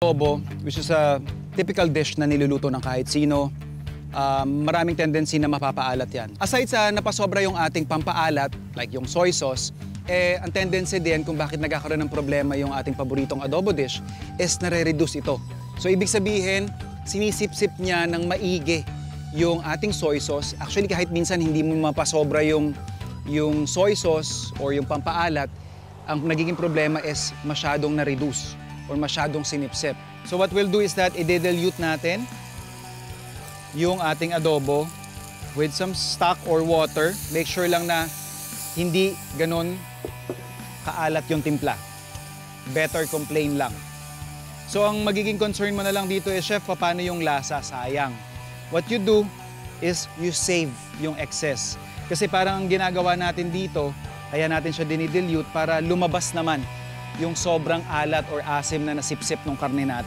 Adobo, which is a typical dish na niluluto ng kahit sino, maraming tendency na mapapaalat yan. Aside sa napasobra yung ating pampaalat, like yung soy sauce, ang tendency din kung bakit nagkakaroon ng problema yung ating paboritong adobo dish is nare-reduce ito. So ibig sabihin, sinisip-sip niya ng maigi yung ating soy sauce. Actually, kahit minsan hindi mo mapasobra yung soy sauce or yung pampaalat, ang nagiging problema is masyadong na-reduce or masyadong sinipsip. So what we'll do is that i-dilute natin yung ating adobo with some stock or water. Make sure lang na hindi ganon kaalat yung timpla. Better kung plain lang. So ang magiging concern mo na lang dito is, chef, paano yung lasa? Sayang. What you do is you save yung excess. Kasi parang ang ginagawa natin dito, kaya natin siya dinidilute para lumabas naman yung sobrang alat or asim na nasipsip ng karne natin.